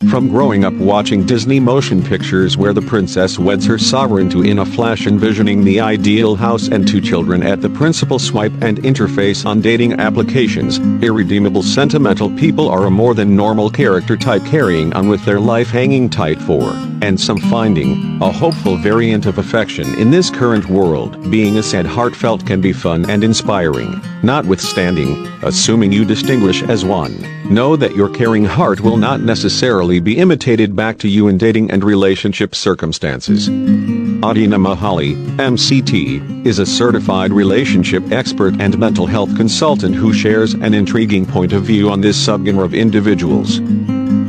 From growing up watching Disney motion pictures where the princess weds her sovereign to in a flash envisioning the ideal house and 2 children at the principal swipe and interface on dating applications, irredeemable sentimental people are a more than normal character type carrying on with their life hanging tight for, and some finding, a hopeful variant of affection in this current world. Being a sad heartfelt can be fun and inspiring, notwithstanding, assuming you distinguish as one. Know that your caring heart will not necessarily be imitated back to you in dating and relationship circumstances. Adina Mahalli, MCT, is a certified relationship expert and mental health consultant who shares an intriguing point of view on this subgenre of individuals.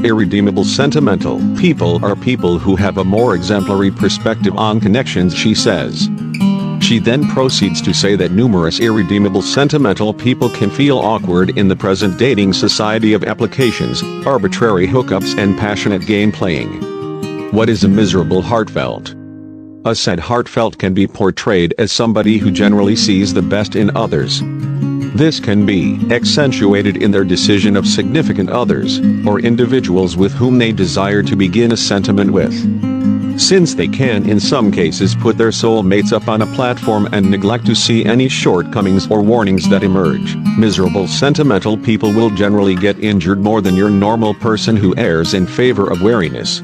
Irredeemable sentimental people are people who have a more exemplary perspective on connections, she says. She then proceeds to say that numerous irredeemable sentimental people can feel awkward in the present dating society of applications, arbitrary hookups and passionate game playing. What is a miserable heartfelt? A sad heartfelt can be portrayed as somebody who generally sees the best in others. This can be accentuated in their decision of significant others, or individuals with whom they desire to begin a sentiment with. Since they can in some cases put their soulmates up on a platform and neglect to see any shortcomings or warnings that emerge, miserable sentimental people will generally get injured more than your normal person who errs in favor of wariness.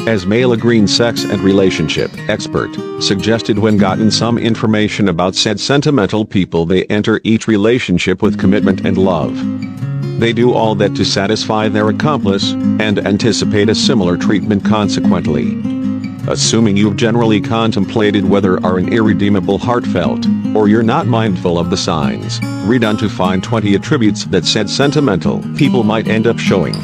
As Mayla Green, sex and relationship expert, suggested when gotten some information about said sentimental people, they enter each relationship with commitment and love. They do all that to satisfy their accomplice, and anticipate a similar treatment consequently. Assuming you've generally contemplated whether are an irredeemable heartfelt, or you're not mindful of the signs, read on to find 20 attributes that said sentimental people might end up showing.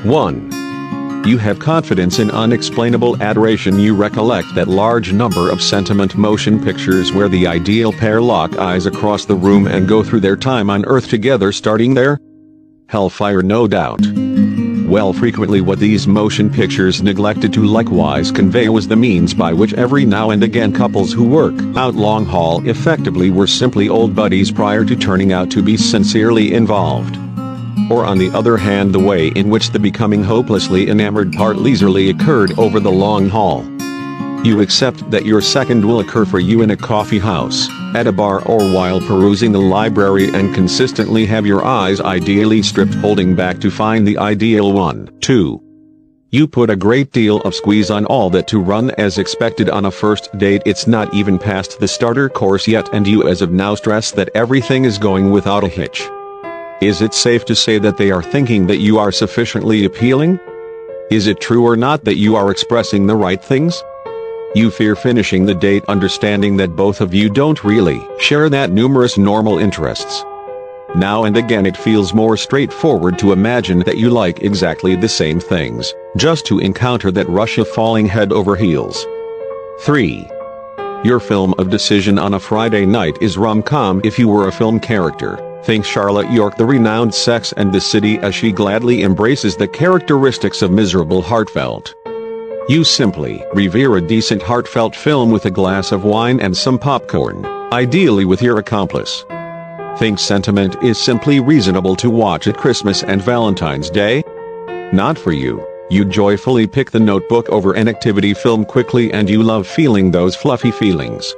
1. You have confidence in unexplainable adoration. You recollect that large number of sentiment motion pictures where the ideal pair lock eyes across the room and go through their time on earth together, starting there? Hellfire, no doubt. Well, frequently what these motion pictures neglected to likewise convey was the means by which every now and again couples who work out long haul effectively were simply old buddies prior to turning out to be sincerely involved. Or on the other hand, the way in which the becoming hopelessly enamored part leisurely occurred over the long haul. You accept that your second will occur for you in a coffee house, at a bar, or while perusing the library, and consistently have your eyes ideally stripped, holding back to find the ideal one. 2. You put a great deal of squeeze on all that to run as expected on a first date. It's not even past the starter course yet and you as of now stress that everything is going without a hitch. Is it safe to say that they are thinking that you are sufficiently appealing? Is it true or not that you are expressing the right things? You fear finishing the date, understanding that both of you don't really share that numerous normal interests. Now and again it feels more straightforward to imagine that you like exactly the same things, just to encounter that rush of falling head over heels. 3. Your film of decision on a Friday night is rom-com. If you were a film character, think Charlotte York, the renowned Sex and the City, as she gladly embraces the characteristics of miserable heartfelt. You simply revere a decent heartfelt film with a glass of wine and some popcorn, ideally with your accomplice. Think sentiment is simply reasonable to watch at Christmas and Valentine's Day? Not for you. You joyfully pick The Notebook over an activity film quickly, and you love feeling those fluffy feelings.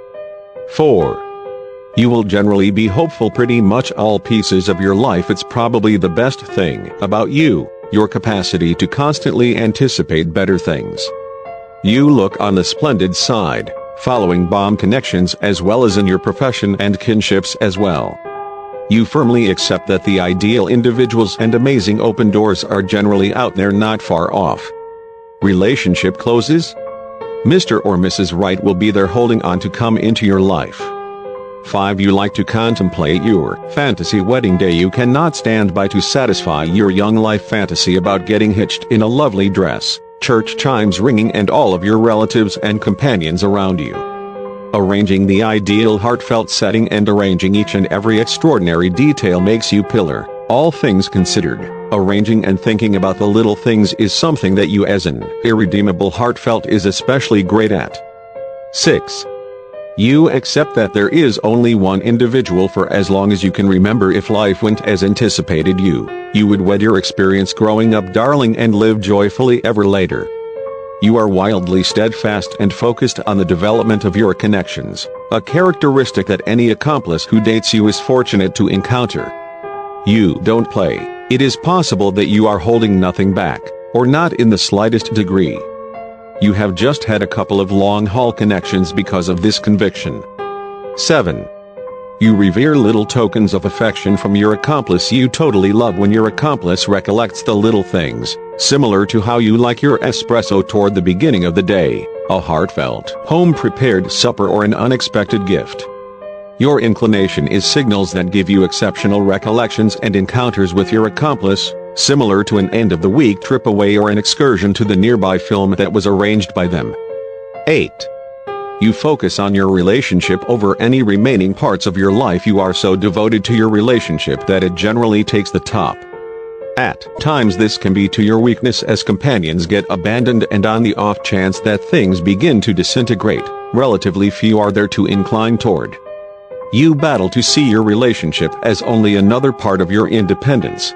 4. You will generally be hopeful pretty much all pieces of your life. It's probably the best thing about you, your capacity to constantly anticipate better things. You look on the splendid side, following bomb connections as well as in your profession and kinships as well. You firmly accept that the ideal individuals and amazing open doors are generally out there, not far off. Relationship closes? Mr. or Mrs. Right will be there holding on to come into your life. 5. You like to contemplate your fantasy wedding day. You cannot stand by to satisfy your young life fantasy about getting hitched in a lovely dress, church chimes ringing, and all of your relatives and companions around you. Arranging the ideal heartfelt setting and arranging each and every extraordinary detail makes you pillar, all things considered. Arranging and thinking about the little things is something that you as an irredeemable heartfelt is especially great at. 6. You accept that there is only one individual for as long as you can remember. If life went as anticipated, you would wed your experience growing up, darling, and live joyfully ever later. You are wildly steadfast and focused on the development of your connections, a characteristic that any accomplice who dates you is fortunate to encounter. You don't play. It is possible that you are holding nothing back, or not in the slightest degree. You have just had a couple of long-haul connections because of this conviction. 7. You revere little tokens of affection from your accomplice. You totally love when your accomplice recollects the little things, similar to how you like your espresso toward the beginning of the day, a heartfelt, home-prepared supper, or an unexpected gift. Your inclination is signals that give you exceptional recollections and encounters with your accomplice, similar to an end-of-the-week trip away or an excursion to the nearby film that was arranged by them. 8. You focus on your relationship over any remaining parts of your life. You are so devoted to your relationship that it generally takes the top. At times this can be to your weakness, as companions get abandoned, and on the off chance that things begin to disintegrate, relatively few are there to incline toward. You battle to see your relationship as only another part of your independence.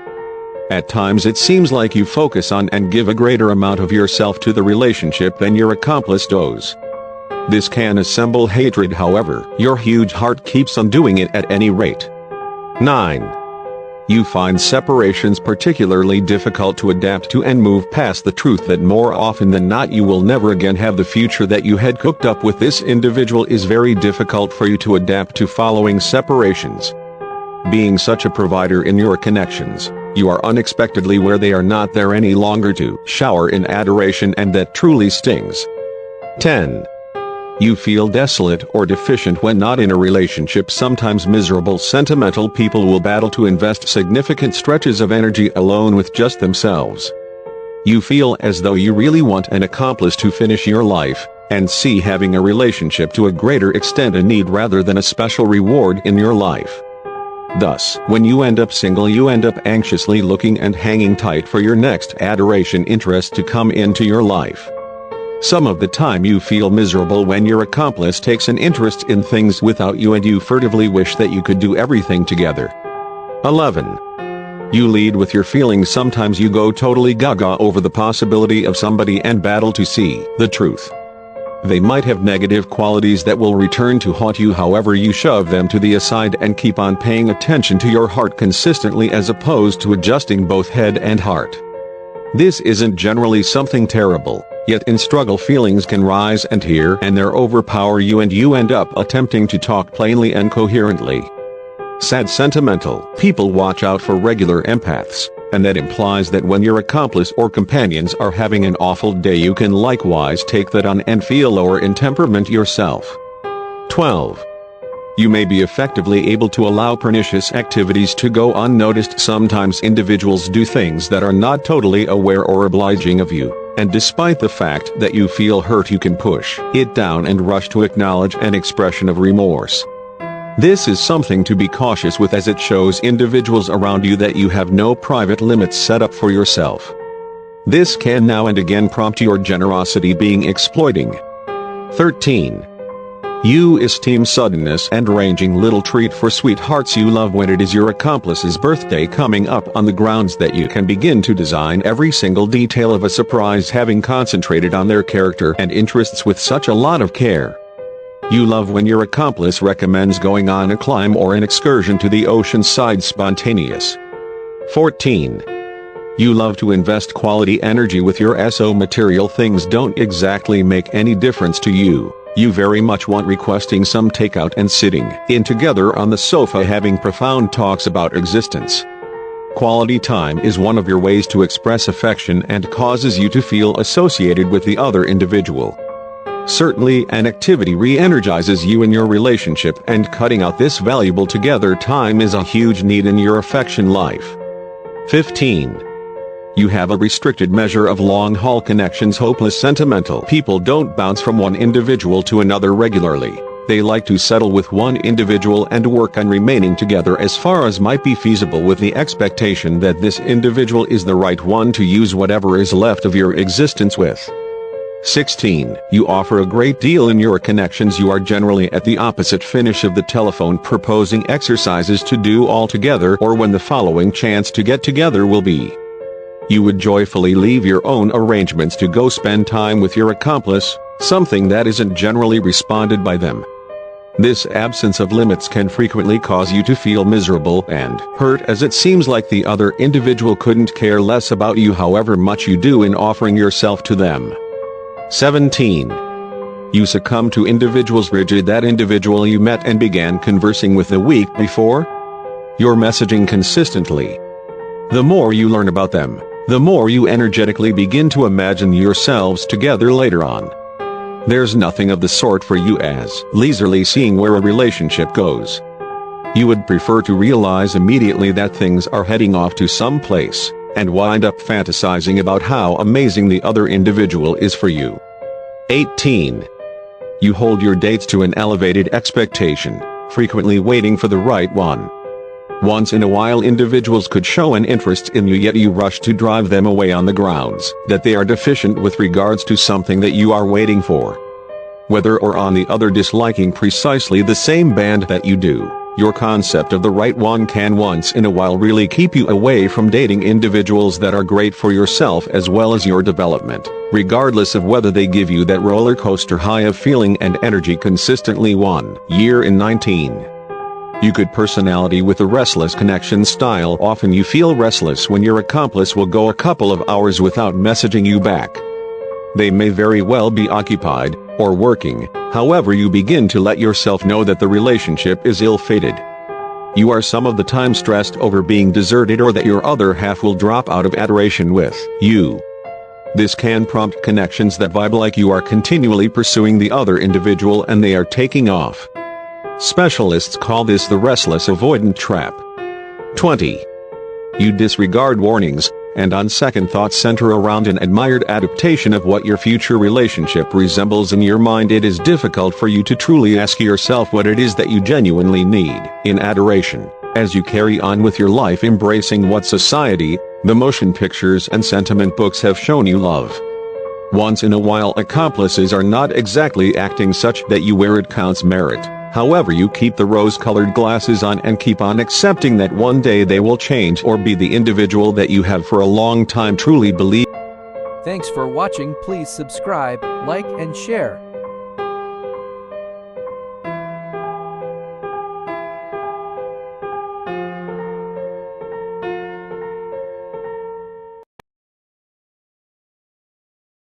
At times it seems like you focus on and give a greater amount of yourself to the relationship than your accomplice does. This can assemble hatred, however, your huge heart keeps on doing it at any rate. 9. You find separations particularly difficult to adapt to and move past the truth that more often than not you will never again have the future that you had cooked up with this individual. Is very difficult for you to adapt to following separations. Being such a provider in your connections, you are unexpectedly where they are not there any longer to shower in adoration, and that truly stings. 10. You feel desolate or deficient when not in a relationship. Sometimes miserable, sentimental people will battle to invest significant stretches of energy alone with just themselves. You feel as though you really want an accomplice to finish your life, and see having a relationship to a greater extent a need rather than a special reward in your life. Thus, when you end up single, you end up anxiously looking and hanging tight for your next adoration interest to come into your life. Some of the time you feel miserable when your accomplice takes an interest in things without you, and you furtively wish that you could do everything together. 11. You lead with your feelings. Sometimes you go totally gaga over the possibility of somebody and battle to see the truth. They might have negative qualities that will return to haunt you, however you shove them to the aside and keep on paying attention to your heart consistently, as opposed to adjusting both head and heart. This isn't generally something terrible, yet in struggle feelings can rise and here and there overpower you, and you end up attempting to talk plainly and coherently. Sad sentimental people watch out for regular empaths, and that implies that when your accomplice or companions are having an awful day, you can likewise take that on and feel lower in temperament yourself. 12. You may be effectively able to allow pernicious activities to go unnoticed. Sometimes individuals do things that are not totally aware or obliging of you, and despite the fact that you feel hurt, you can push it down and rush to acknowledge an expression of remorse. This is something to be cautious with, as it shows individuals around you that you have no private limits set up for yourself. This can now and again prompt your generosity being exploiting. 13. You esteem suddenness and arranging little treat for sweethearts you love when it is your accomplice's birthday coming up, on the grounds that you can begin to design every single detail of a surprise, having concentrated on their character and interests with such a lot of care. You love when your accomplice recommends going on a climb or an excursion to the ocean side spontaneous. 14. You love to invest quality energy with your SO. Material things don't exactly make any difference to you. You very much want requesting some takeout and sitting in together on the sofa having profound talks about existence. Quality time is one of your ways to express affection and causes you to feel associated with the other individual. Certainly, an activity re-energizes you in your relationship, and cutting out this valuable together time is a huge need in your affection life. 15. You have a restricted measure of long-haul connections. Hopeless sentimental people don't bounce from one individual to another regularly. They like to settle with one individual and work on remaining together as far as might be feasible, with the expectation that this individual is the right one to use whatever is left of your existence with. 16. You offer a great deal in your connections. You are generally at the opposite finish of the telephone, proposing exercises to do all together or when the following chance to get together will be. You would joyfully leave your own arrangements to go spend time with your accomplice, something that isn't generally responded by them. This absence of limits can frequently cause you to feel miserable and hurt, as it seems like the other individual couldn't care less about you however much you do in offering yourself to them. 17. You succumb to individuals rigid. That individual you met and began conversing with the week before? You're messaging consistently. The more you learn about them, the more you energetically begin to imagine yourselves together later on. There's nothing of the sort for you as leisurely seeing where a relationship goes. You would prefer to realize immediately that things are heading off to some place, and wind up fantasizing about how amazing the other individual is for you. 18. You hold your dates to an elevated expectation, frequently waiting for the right one. Once in a while individuals could show an interest in you, yet you rush to drive them away on the grounds that they are deficient with regards to something that you are waiting for. Whether or on the other disliking precisely the same band that you do, your concept of the right one can once in a while really keep you away from dating individuals that are great for yourself as well as your development, regardless of whether they give you that roller coaster high of feeling and energy consistently. 1 year in 19. You could personality with a restless connection style. Often you feel restless when your accomplice will go a couple of hours without messaging you back. They may very well be occupied or working, however you begin to let yourself know that the relationship is ill-fated. You are some of the time stressed over being deserted or that your other half will drop out of adoration with you. This can prompt connections that vibe like you are continually pursuing the other individual and they are taking off. Specialists call this the restless avoidant trap. 20. You disregard warnings, and on second thought center around an admired adaptation of what your future relationship resembles. In your mind it is difficult for you to truly ask yourself what it is that you genuinely need in adoration, as you carry on with your life embracing what society, the motion pictures and sentiment books have shown you love. Once in a while accomplices are not exactly acting such that you wear it counts merit. However you keep the rose-colored glasses on and keep on accepting that one day they will change or be the individual that you have for a long time truly believed. Thanks for watching. Please subscribe, like and share.